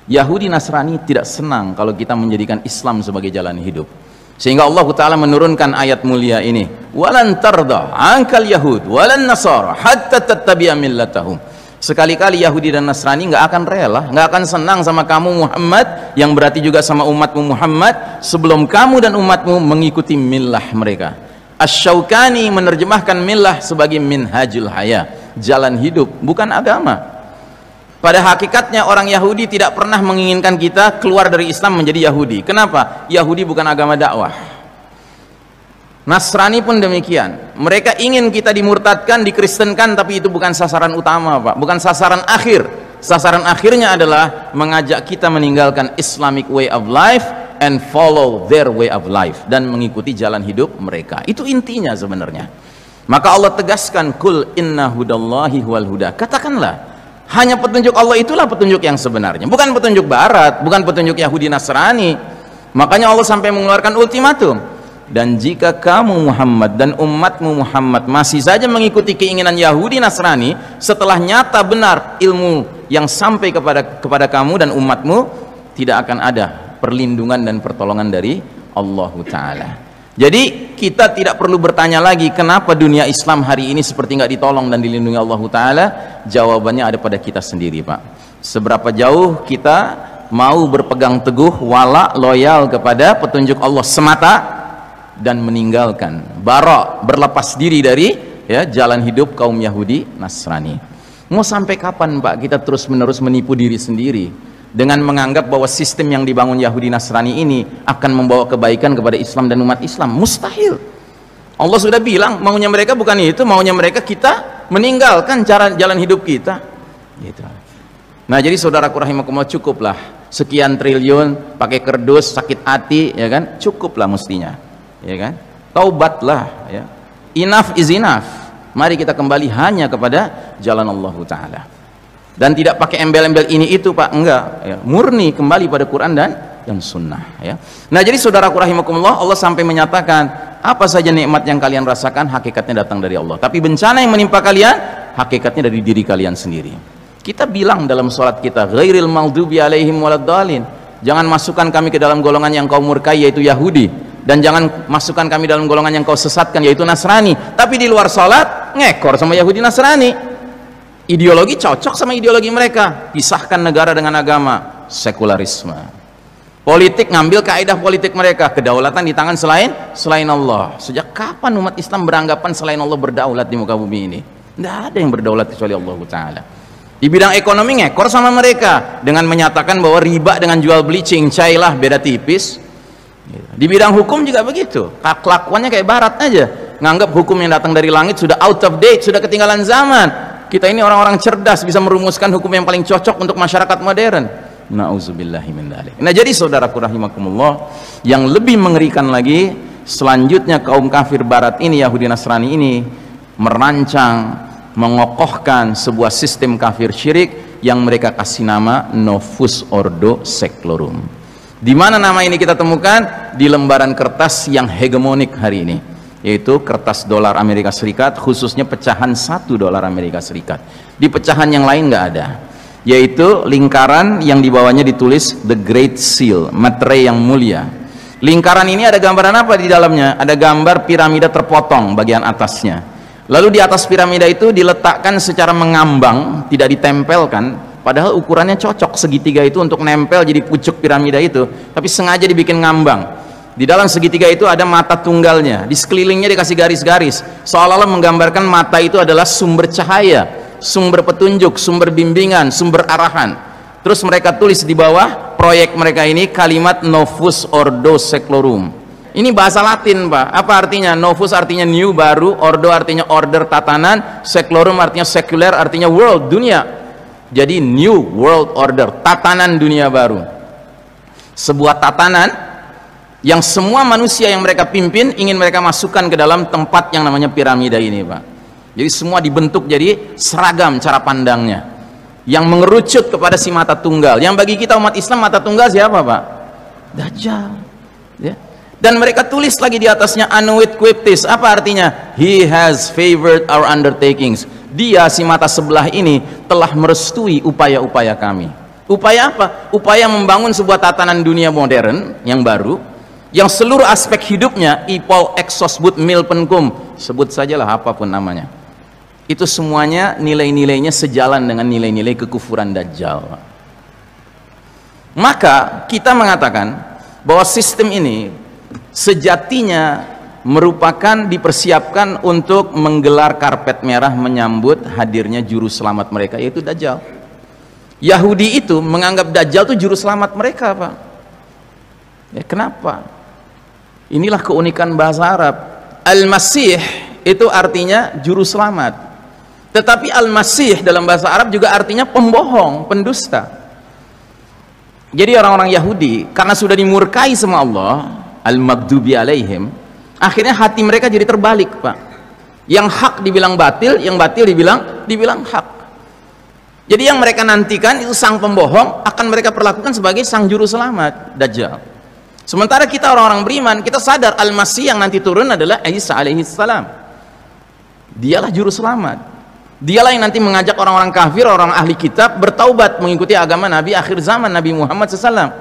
Yahudi Nasrani tidak senang kalau kita menjadikan Islam sebagai jalan hidup, sehingga Allah Ta'ala menurunkan ayat mulia ini, walan tarda ankal yahud walan nasara hatta tattabi'a millatahum. Sekali-kali Yahudi dan Nasrani nggak akan rela, nggak akan senang sama kamu Muhammad, yang berarti juga sama umatmu Muhammad, sebelum kamu dan umatmu mengikuti millah mereka. Asy-Syaukani menerjemahkan millah sebagai minhajul haya, jalan hidup, bukan agama. Pada hakikatnya orang Yahudi tidak pernah menginginkan kita keluar dari Islam menjadi Yahudi. Kenapa? Yahudi bukan agama dakwah. Nasrani pun demikian. Mereka ingin kita dimurtadkan, dikristenkan, tapi itu bukan sasaran utama, Pak. Bukan sasaran akhir. Sasaran akhirnya adalah mengajak kita meninggalkan Islamic way of life and follow their way of life, dan mengikuti jalan hidup mereka. Itu intinya sebenarnya. Maka Allah tegaskan, kul inna hudallahi huwal huda. Katakanlah, hanya petunjuk Allah itulah petunjuk yang sebenarnya, bukan petunjuk barat, bukan petunjuk Yahudi Nasrani. Makanya Allah sampai mengeluarkan ultimatum, dan jika kamu Muhammad dan umatmu Muhammad masih saja mengikuti keinginan Yahudi Nasrani setelah nyata benar ilmu yang sampai kepada kamu dan umatmu, tidak akan ada perlindungan dan pertolongan dari Allah Ta'ala. Jadi kita tidak perlu bertanya lagi kenapa dunia Islam hari ini seperti nggak ditolong dan dilindungi Allah Ta'ala. Jawabannya ada pada kita sendiri, Pak. Seberapa jauh kita mau berpegang teguh, wala, loyal kepada petunjuk Allah semata, dan meninggalkan, bara, berlepas diri dari jalan hidup kaum Yahudi Nasrani. Mau sampai kapan, Pak, kita terus menerus menipu diri sendiri dengan menganggap bahwa sistem yang dibangun Yahudi Nasrani ini akan membawa kebaikan kepada Islam dan umat Islam? Mustahil. Allah sudah bilang maunya mereka bukan itu, maunya mereka kita meninggalkan cara jalan hidup kita gitu. Nah, jadi saudaraku rahimakumullah, cukuplah sekian triliun pakai kerdus, sakit hati, ya kan? Cukuplah mestinya, ya kan? Taubatlah, ya. Enough is enough. Mari kita kembali hanya kepada jalan Allah Ta'ala, dan tidak pakai embel-embel ini itu, Pak, enggak, ya. Murni kembali pada Quran dan sunnah, ya. Nah, jadi saudaraku rahimakumullah, Allah sampai menyatakan apa saja nikmat yang kalian rasakan hakikatnya datang dari Allah, tapi bencana yang menimpa kalian hakikatnya dari diri kalian sendiri. Kita bilang dalam sholat kita, ghairil maghdubi alaihim waladdallin, jangan masukkan kami ke dalam golongan yang kau murkai yaitu Yahudi, dan jangan masukkan kami dalam golongan yang kau sesatkan yaitu Nasrani. Tapi di luar sholat ngekor sama Yahudi Nasrani, ideologi cocok sama ideologi mereka, pisahkan negara dengan agama, sekularisme. Politik ngambil kaidah politik mereka, kedaulatan di tangan selain Allah. Sejak kapan umat Islam beranggapan selain Allah berdaulat di muka bumi ini? Tidak ada yang berdaulat kecuali Allah Ta'ala. Di bidang ekonomi ngekor sama mereka dengan menyatakan bahwa riba dengan jual beli cincai lah, beda tipis. Di bidang hukum juga begitu, kelakuannya kayak barat aja, nganggap hukum yang datang dari langit sudah out of date, sudah ketinggalan zaman. Kita ini orang-orang cerdas, bisa merumuskan hukum yang paling cocok untuk masyarakat modern. Na'udzubillahi min dzalik. Nah, jadi saudaraku rahimakumullah, yang lebih mengerikan lagi, selanjutnya kaum kafir barat ini, Yahudi Nasrani ini, merancang, mengokohkan sebuah sistem kafir syirik yang mereka kasih nama Novus Ordo Seclorum. Di mana nama ini kita temukan? Di lembaran kertas yang hegemonik hari ini, yaitu kertas dolar Amerika Serikat, khususnya pecahan $1 Amerika Serikat. Di pecahan yang lain nggak ada, yaitu lingkaran yang di bawahnya ditulis The Great Seal, materai yang mulia. Lingkaran ini ada gambaran apa di dalamnya? Ada gambar piramida terpotong bagian atasnya. Lalu di atas piramida itu diletakkan secara mengambang, tidak ditempelkan, padahal ukurannya cocok segitiga itu untuk nempel jadi pucuk piramida itu, tapi sengaja dibikin ngambang. Di dalam segitiga itu ada mata tunggalnya, di sekelilingnya dikasih garis-garis, seolah-olah menggambarkan mata itu adalah sumber cahaya, sumber petunjuk, sumber bimbingan, sumber arahan. Terus mereka tulis di bawah proyek mereka ini kalimat Novus Ordo Seclorum. Ini bahasa Latin, Pak. Apa artinya? Novus artinya new, baru, ordo artinya order, tatanan, seclorum artinya sekuler, artinya world, dunia. Jadi new world order, tatanan dunia baru. Sebuah tatanan yang semua manusia yang mereka pimpin ingin mereka masukkan ke dalam tempat yang namanya piramida ini, Pak. Jadi semua dibentuk jadi seragam cara pandangnya, yang mengerucut kepada si mata tunggal. Yang bagi kita umat Islam mata tunggal siapa, Pak? Dajjal, ya. Dan mereka tulis lagi di atasnya Anuit Quiptis. Apa artinya? He has favored our undertakings. Dia, si mata sebelah ini, telah merestui upaya-upaya kami. Upaya apa? Upaya membangun sebuah tatanan dunia modern yang baru, yang seluruh aspek hidupnya, ipol, exos, but, mil, penkum, sebut sajalah apapun namanya, itu semuanya nilai-nilainya sejalan dengan nilai-nilai kekufuran Dajjal. Maka kita mengatakan bahwa sistem ini sejatinya merupakan dipersiapkan untuk menggelar karpet merah menyambut hadirnya juru selamat mereka, yaitu Dajjal. Yahudi itu menganggap Dajjal itu juru selamat mereka, Pak. Ya, kenapa? Inilah keunikan bahasa Arab. Al-Masih itu artinya juru selamat, tetapi Al-Masih dalam bahasa Arab juga artinya pembohong, pendusta. Jadi orang-orang Yahudi karena sudah dimurkai sama Allah, al-maghdubi alaihim, akhirnya hati mereka jadi terbalik, Pak. Yang hak dibilang batil, yang batil dibilang hak. Jadi yang mereka nantikan itu sang pembohong akan mereka perlakukan sebagai sang juru selamat, Dajjal. Sementara kita orang-orang beriman, kita sadar Al-Masih yang nanti turun adalah Isa alaihi salam. Dialah juru selamat. Dialah yang nanti mengajak orang-orang kafir, orang ahli kitab bertaubat mengikuti agama Nabi akhir zaman, Nabi Muhammad SAW.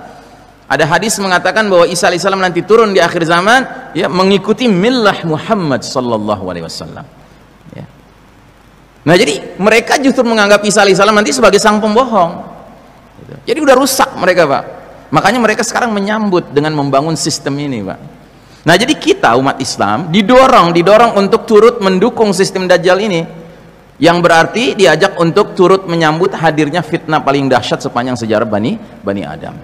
Ada hadis mengatakan bahwa Isa alaihi salam nanti turun di akhir zaman, ya, mengikuti millah Muhammad sallallahu alaihi wasallam. Ya. Nah, jadi mereka justru menganggap Isa alaihi salam nanti sebagai sang pembohong. Jadi udah rusak mereka, Pak. Makanya mereka sekarang menyambut dengan membangun sistem ini, Pak. Nah, jadi kita umat Islam didorong untuk turut mendukung sistem Dajjal ini, yang berarti diajak untuk turut menyambut hadirnya fitnah paling dahsyat sepanjang sejarah Bani Adam.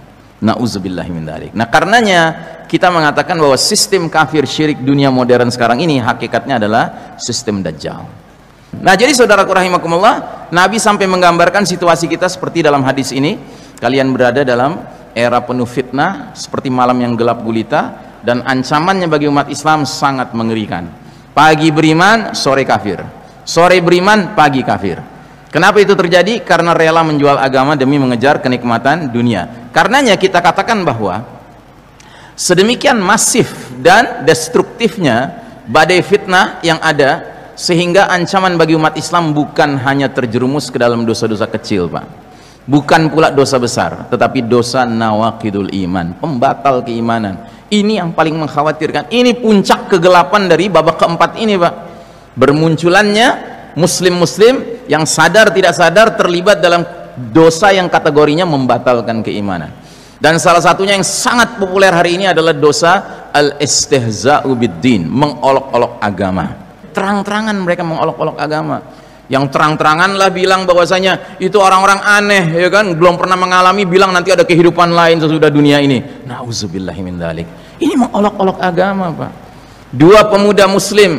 Nauzubillahi min dzalik. Nah, karenanya kita mengatakan bahwa sistem kafir syirik dunia modern sekarang ini hakikatnya adalah sistem Dajjal. Nah, jadi saudaraku rahimakumullah, Nabi sampai menggambarkan situasi kita seperti dalam hadis ini. Kalian berada dalam era penuh fitnah seperti malam yang gelap gulita, dan ancamannya bagi umat Islam sangat mengerikan. Pagi beriman, sore kafir. Sore beriman, pagi kafir. Kenapa itu terjadi? Karena rela menjual agama demi mengejar kenikmatan dunia. Karenanya kita katakan bahwa sedemikian masif dan destruktifnya badai fitnah yang ada, sehingga ancaman bagi umat Islam bukan hanya terjerumus ke dalam dosa-dosa kecil, Pak. Bukan pula dosa besar, tetapi dosa nawaqidul iman, pembatal keimanan. Ini yang paling mengkhawatirkan. Ini puncak kegelapan dari babak keempat ini, Pak. Bermunculannya muslim-muslim yang sadar tidak sadar terlibat dalam dosa yang kategorinya membatalkan keimanan. Dan salah satunya yang sangat populer hari ini adalah dosa al-istihza'u bid-din, mengolok-olok agama. Terang-terangan mereka mengolok-olok agama. Yang terang-terangan lah bilang bahwasanya itu orang-orang aneh, ya kan, belum pernah mengalami, bilang nanti ada kehidupan lain sesudah dunia ini. Nauzubillahi min dzalik. Ini mengolok-olok agama, Pak. Dua pemuda muslim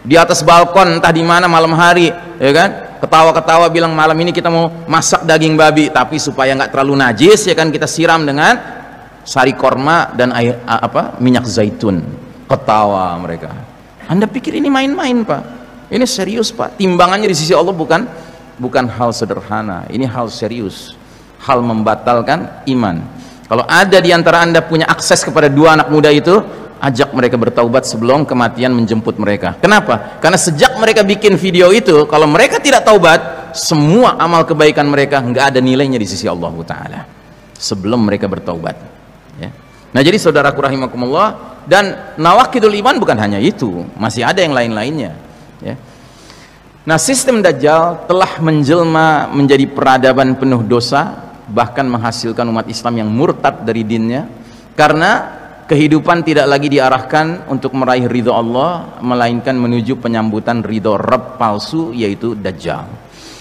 di atas balkon entah di mana malam hari, ya kan, ketawa-ketawa bilang malam ini kita mau masak daging babi, tapi supaya nggak terlalu najis, ya kan, kita siram dengan sari korma dan air minyak zaitun. Ketawa mereka. Anda pikir ini main-main, Pak? Ini serius, Pak. Timbangannya di sisi Allah bukan hal sederhana. Ini hal serius, hal membatalkan iman. Kalau ada di antara Anda punya akses kepada dua anak muda itu, ajak mereka bertaubat sebelum kematian menjemput mereka. Kenapa? Karena sejak mereka bikin video itu, kalau mereka tidak taubat, semua amal kebaikan mereka nggak ada nilainya di sisi Allah Ta'ala sebelum mereka bertaubat, ya. Nah, jadi saudaraku rahimakumullah, dan nawaqidul iman bukan hanya itu, masih ada yang lain-lainnya, ya. Nah, sistem Dajjal telah menjelma menjadi peradaban penuh dosa, bahkan menghasilkan umat Islam yang murtad dari dinnya, karena kehidupan tidak lagi diarahkan untuk meraih ridho Allah, melainkan menuju penyambutan ridho Rabb palsu, yaitu Dajjal.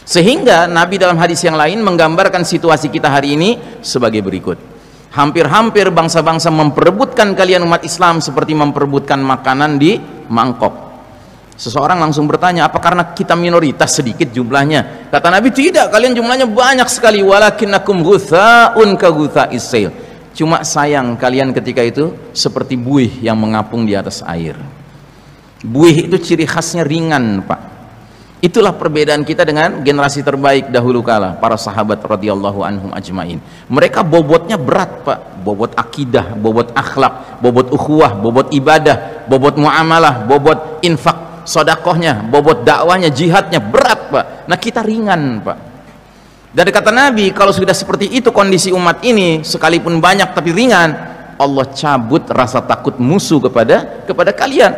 Sehingga Nabi dalam hadis yang lain menggambarkan situasi kita hari ini sebagai berikut. Hampir-hampir bangsa-bangsa memperebutkan kalian umat Islam seperti memperebutkan makanan di mangkok. Seseorang langsung bertanya, apa karena kita minoritas sedikit jumlahnya? Kata Nabi, tidak, kalian jumlahnya banyak sekali. Walakinnakum ghutha'un ka ghutha'is sail. Cuma sayang kalian ketika itu seperti buih yang mengapung di atas air. Buih itu ciri khasnya ringan, Pak. Itulah perbedaan kita dengan generasi terbaik dahulu kala, para sahabat radhiyallahu anhum ajmain. Mereka bobotnya berat, Pak. Bobot akidah, bobot akhlak, bobot ukhuwah, bobot ibadah, bobot muamalah, bobot infak, sodakohnya, bobot dakwahnya, jihadnya berat, Pak. Nah, kita ringan, Pak. Dan kata Nabi, kalau sudah seperti itu kondisi umat ini, sekalipun banyak tapi ringan, Allah cabut rasa takut musuh kepada kalian.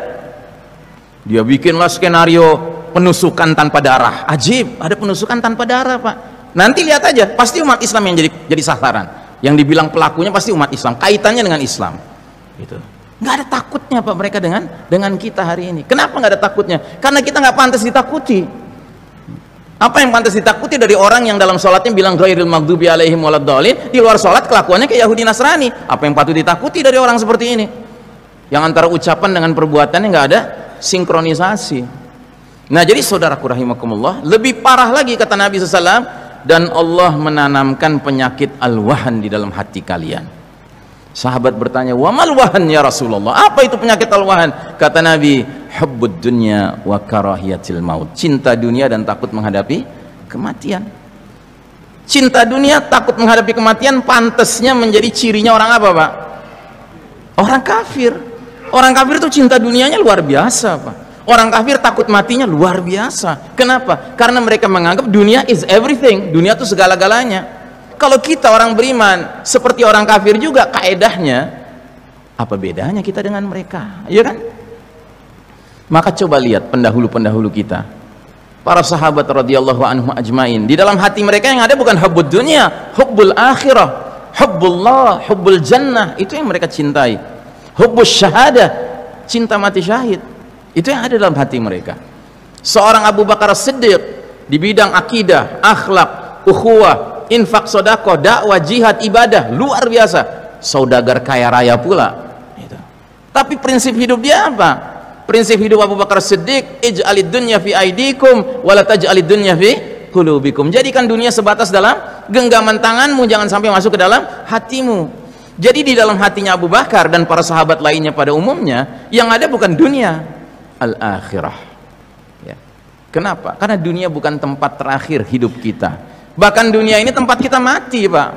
Dia bikinlah skenario penusukan tanpa darah. Ajib, ada penusukan tanpa darah, Pak. Nanti lihat aja, pasti umat Islam yang jadi sasaran. Yang dibilang pelakunya pasti umat Islam, kaitannya dengan Islam. Gitu. Nggak ada takutnya, Pak, mereka dengan kita hari ini. Kenapa nggak ada takutnya? Karena kita nggak pantas ditakuti. Apa yang pantas ditakuti dari orang yang dalam sholatnya bilang ghairil maghdubi alaihim waladdallin, di luar sholat kelakuannya kayak Yahudi Nasrani? Apa yang patut ditakuti dari orang seperti ini? Yang antara ucapan dengan perbuatannya nggak ada sinkronisasi. Nah, jadi saudaraku rahimakumullah, lebih parah lagi kata Nabi SAW, dan Allah menanamkan penyakit al-wahan di dalam hati kalian. Sahabat bertanya, wa mal wahan ya Rasulullah? Apa itu penyakit al-wahan? Kata Nabi, hubbud dunya wa karahiyatil maut. Cinta dunia dan takut menghadapi kematian. Cinta dunia, takut menghadapi kematian pantasnya menjadi cirinya orang apa, Pak? Orang kafir. Orang kafir itu cinta dunianya luar biasa, Pak. Orang kafir takut matinya luar biasa. Kenapa? Karena mereka menganggap dunia is everything. Dunia itu segala-galanya. Kalau kita orang beriman seperti orang kafir juga kaedahnya, apa bedanya kita dengan mereka? Iya kan? Maka coba lihat pendahulu-pendahulu kita, para sahabat radhiyallahu anhum ajmain, di dalam hati mereka yang ada bukan hubbud dunia, hubbul akhirah, hubbullah, hubbul jannah, itu yang mereka cintai. Hubbus syahadah, cinta mati syahid, itu yang ada dalam hati mereka. Seorang Abu Bakar As-Siddiq di bidang akidah, akhlak, ukhuwah, infak, sedekah, dakwah, jihad, ibadah luar biasa, saudagar kaya raya pula gitu. Tapi prinsip hidup dia apa? Prinsip hidup Abu Bakar Siddiq, ij'alid dunya fi aidikum wa la taj'alid dunya fi qulubikum. Jadikan dunia sebatas dalam genggaman tanganmu, jangan sampai masuk ke dalam hatimu. Jadi di dalam hatinya Abu Bakar dan para sahabat lainnya pada umumnya yang ada bukan dunia, al-akhirah ya. Kenapa? Karena dunia bukan tempat terakhir hidup kita. Bahkan dunia ini tempat kita mati, Pak.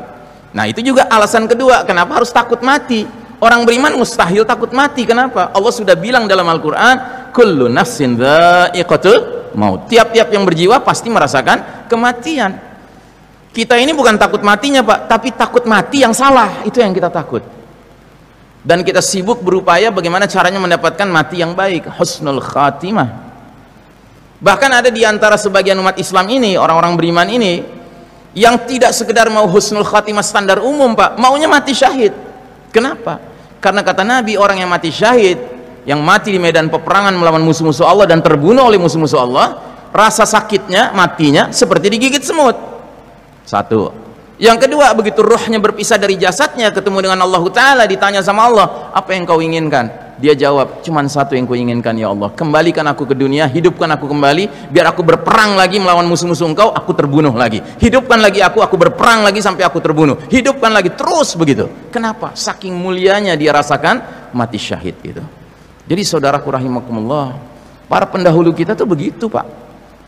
Nah, itu juga alasan kedua kenapa harus takut mati. Orang beriman mustahil takut mati. Kenapa? Allah sudah bilang dalam Al-Quran, kullu nafsin dha'iqatul maut. Tiap-tiap yang berjiwa pasti merasakan kematian. Kita ini bukan takut matinya, Pak, tapi takut mati yang salah. Itu yang kita takut. Dan kita sibuk berupaya bagaimana caranya mendapatkan mati yang baik, husnul khatimah. Bahkan ada di antara sebagian umat Islam ini, orang-orang beriman ini, yang tidak sekedar mau husnul khatimah standar umum, Pak, maunya mati syahid. Kenapa? Karena kata Nabi, orang yang mati syahid, yang mati di medan peperangan melawan musuh-musuh Allah dan terbunuh oleh musuh-musuh Allah, rasa sakitnya, matinya seperti digigit semut. Satu. Yang kedua, begitu ruhnya berpisah dari jasadnya, ketemu dengan Allah Ta'ala, ditanya sama Allah, apa yang kau inginkan? Dia jawab, cuman satu yang ku inginkan ya Allah, kembalikan aku ke dunia, hidupkan aku kembali, biar aku berperang lagi melawan musuh-musuh engkau, aku terbunuh lagi. Hidupkan lagi aku berperang lagi sampai aku terbunuh. Hidupkan lagi, terus begitu. Kenapa? Saking mulianya dia rasakan mati syahid gitu. Jadi saudaraku rahimakumullah, para pendahulu kita tuh begitu, Pak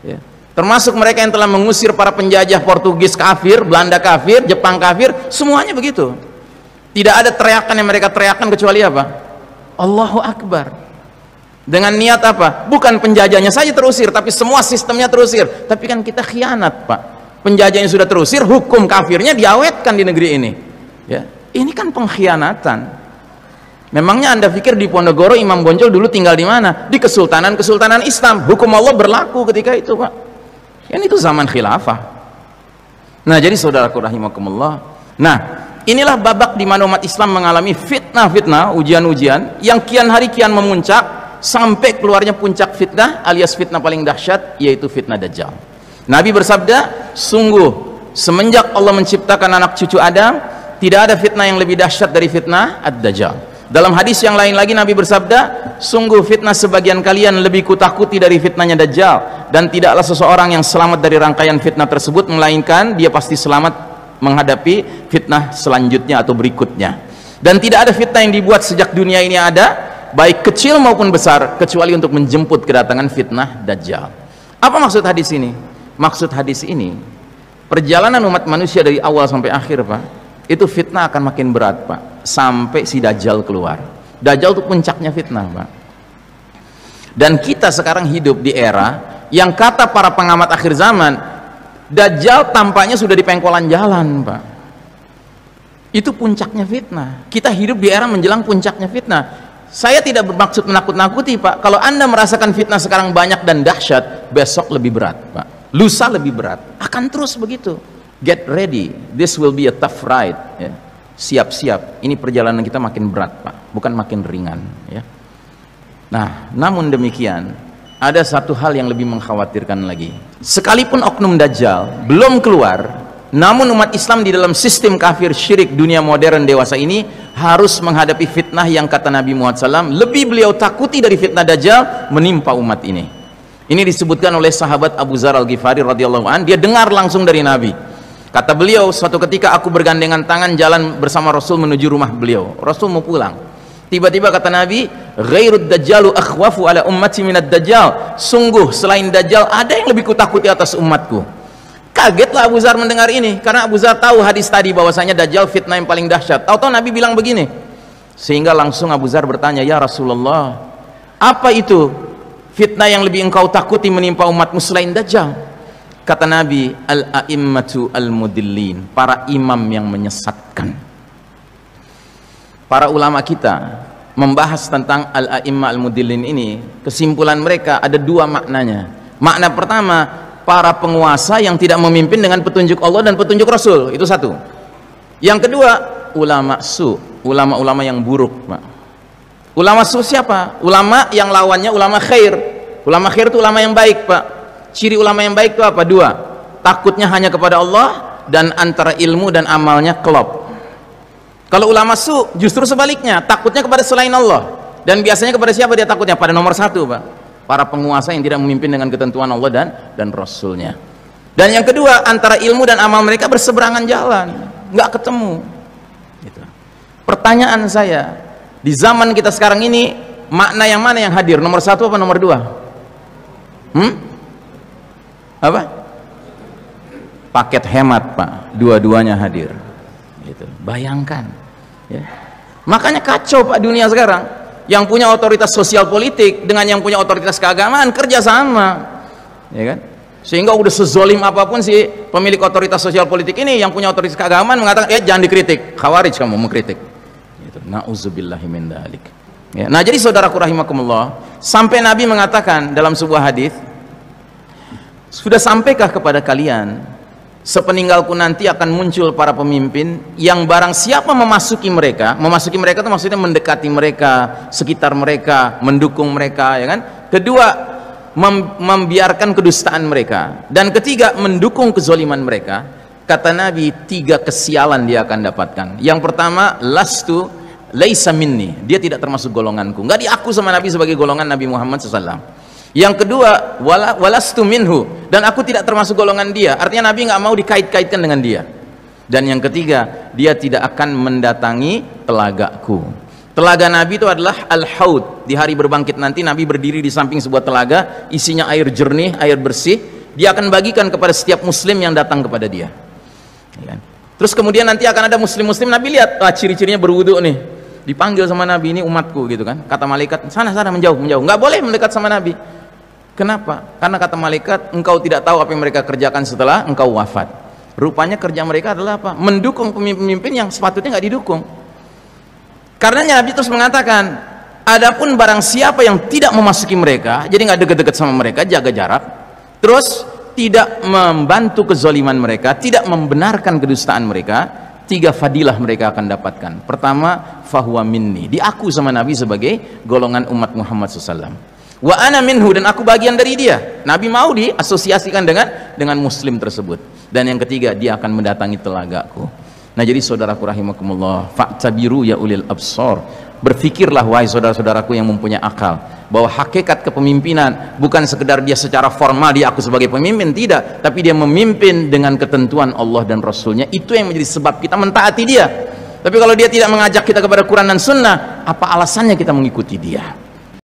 ya. Termasuk mereka yang telah mengusir para penjajah Portugis kafir, Belanda kafir, Jepang kafir, semuanya begitu. Tidak ada teriakan yang mereka teriakan kecuali apa? Allahu Akbar. Dengan niat apa? Bukan penjajahnya saja terusir, tapi semua sistemnya terusir. Tapi kan kita khianat, Pak. Penjajahnya sudah terusir, hukum kafirnya diawetkan di negeri ini ya. Ini kan pengkhianatan. Memangnya Anda pikir di Ponorogo Imam Bonjol dulu tinggal di mana? Di kesultanan-kesultanan Islam. Hukum Allah berlaku ketika itu, Pak. Kan itu zaman khilafah. Nah, jadi saudaraku rahimakumullah, nah inilah babak di mana umat Islam mengalami fitnah-fitnah, ujian-ujian yang kian hari kian memuncak sampai keluarnya puncak fitnah alias fitnah paling dahsyat, yaitu fitnah Dajjal. Nabi bersabda, sungguh semenjak Allah menciptakan anak cucu Adam, tidak ada fitnah yang lebih dahsyat dari fitnah Ad-Dajjal. Dalam hadis yang lain lagi Nabi bersabda, sungguh fitnah sebagian kalian lebih kutakuti dari fitnahnya Dajjal, dan tidaklah seseorang yang selamat dari rangkaian fitnah tersebut melainkan dia pasti selamat menghadapi fitnah selanjutnya atau berikutnya. Dan tidak ada fitnah yang dibuat sejak dunia ini ada, baik kecil maupun besar, kecuali untuk menjemput kedatangan fitnah Dajjal. Apa maksud hadis ini? Maksud hadis ini, perjalanan umat manusia dari awal sampai akhir, Pak, itu fitnah akan makin berat, Pak, sampai si Dajjal keluar. Dajjal itu puncaknya fitnah, Pak. Dan kita sekarang hidup di era yang kata para pengamat akhir zaman, Dajjal tampaknya sudah di pengkolan jalan, Pak. Itu puncaknya fitnah. Kita hidup di era menjelang puncaknya fitnah. Saya tidak bermaksud menakut-nakuti, Pak. Kalau Anda merasakan fitnah sekarang banyak dan dahsyat, besok lebih berat, Pak. Lusa lebih berat. Akan terus begitu. Get ready. This will be a tough ride. Ya. Siap-siap. Ini perjalanan kita makin berat, Pak. Bukan makin ringan. Ya. Nah, namun demikian, ada satu hal yang lebih mengkhawatirkan lagi. Sekalipun oknum Dajjal belum keluar, namun umat Islam di dalam sistem kafir syirik dunia modern dewasa ini harus menghadapi fitnah yang kata Nabi Muhammad SAW lebih beliau takuti dari fitnah Dajjal menimpa umat ini. Ini disebutkan oleh sahabat Abu Dzar Al-Ghifari radhiyallahu an. Dia dengar langsung dari Nabi. Kata beliau, suatu ketika aku bergandengan tangan jalan bersama Rasul menuju rumah beliau. Rasul mau pulang. Tiba-tiba kata Nabi, ghairud dajjalu akhwafu ala ummati minad dajjal. Sungguh selain Dajjal ada yang lebih kutakuti atas umatku. Kagetlah Abu Dzar mendengar ini, karena Abu Dzar tahu hadis tadi bahwasanya Dajjal fitnah yang paling dahsyat. Tahu-tahu Nabi bilang begini. Sehingga langsung Abu Dzar bertanya, ya Rasulullah, apa itu fitnah yang lebih engkau takuti menimpa umatmu selain Dajjal? Kata Nabi, al-a'immatu al-mudillin, para imam yang menyesatkan. Para ulama kita membahas tentang al-a'imma al-mudillin ini, kesimpulan mereka ada dua maknanya. Makna pertama, para penguasa yang tidak memimpin dengan petunjuk Allah dan petunjuk Rasul, itu satu. Yang kedua, ulama su, ulama-ulama yang buruk, Pak. Ulama su siapa? Ulama yang lawannya ulama khair. Ulama khair itu ulama yang baik, Pak. Ciri ulama yang baik itu apa? Dua, takutnya hanya kepada Allah dan antara ilmu dan amalnya klop. Kalau ulama su justru sebaliknya, takutnya kepada selain Allah. Dan biasanya kepada siapa dia takutnya? Pada nomor satu, Pak, para penguasa yang tidak memimpin dengan ketentuan Allah dan Rasulnya. Dan yang kedua, antara ilmu dan amal mereka berseberangan jalan, nggak ketemu gitu. Pertanyaan saya, di zaman kita sekarang ini, makna yang mana yang hadir? Nomor satu apa nomor dua? Apa? Paket hemat, Pak. Dua-duanya hadir gitu. Bayangkan ya. Makanya kacau, Pak, dunia sekarang. Yang punya otoritas sosial politik dengan yang punya otoritas keagamaan kerjasama, ya kan? Sehingga udah sezolim apapun si pemilik otoritas sosial politik ini, yang punya otoritas keagamaan mengatakan, jangan dikritik, khawarij kamu mengkritik gitu. Na'udzubillahi min dzalik ya. Nah, jadi saudaraku rahimakumullah, sampai Nabi mengatakan dalam sebuah hadis, sudah sampaikah kepada kalian sepeninggalku nanti akan muncul para pemimpin yang barang siapa memasuki mereka itu maksudnya mendekati mereka, sekitar mereka, mendukung mereka, ya kan? Kedua, membiarkan kedustaan mereka, dan ketiga, mendukung kezaliman mereka. Kata Nabi, tiga kesialan dia akan dapatkan. Yang pertama, lastu laisa minni, dia tidak termasuk golonganku, nggak diaku sama Nabi sebagai golongan Nabi Muhammad SAW. Yang kedua, walastu minhu, dan aku tidak termasuk golongan dia, artinya Nabi nggak mau dikait-kaitkan dengan dia. Dan yang ketiga, dia tidak akan mendatangi telagaku. Telaga Nabi itu adalah al-haud. Di hari berbangkit nanti Nabi berdiri di samping sebuah telaga, isinya air jernih, air bersih. Dia akan bagikan kepada setiap muslim yang datang kepada dia. Terus kemudian nanti akan ada muslim-muslim, Nabi lihat, ciri-cirinya berwudu nih, dipanggil sama Nabi, ini umatku gitu kan. Kata malaikat, sana menjauh, nggak boleh mendekat sama Nabi. Kenapa? Karena kata malaikat, engkau tidak tahu apa yang mereka kerjakan setelah engkau wafat. Rupanya kerja mereka adalah apa? Mendukung pemimpin yang sepatutnya nggak didukung. Karenanya Nabi terus mengatakan, adapun barang siapa yang tidak memasuki mereka, jadi nggak deket-deket sama mereka, jaga jarak, terus tidak membantu kezaliman mereka, tidak membenarkan kedustaan mereka, tiga fadilah mereka akan dapatkan. Pertama, fahuwa minni, diaku sama Nabi sebagai golongan umat Muhammad SAW. Wa ana minhu, dan aku bagian dari dia. Nabi mau diasosiasikan dengan muslim tersebut. Dan yang ketiga, dia akan mendatangi telagaku. Nah, jadi saudaraku rahimakumullah, fa'tabiru ya ulil absar, berfikirlah wahai saudara-saudaraku yang mempunyai akal, bahwa hakikat kepemimpinan bukan sekedar dia secara formal dia aku sebagai pemimpin, tidak, tapi dia memimpin dengan ketentuan Allah dan Rasulnya. Itu yang menjadi sebab kita mentaati dia. Tapi kalau dia tidak mengajak kita kepada Quran dan Sunnah, apa alasannya kita mengikuti dia?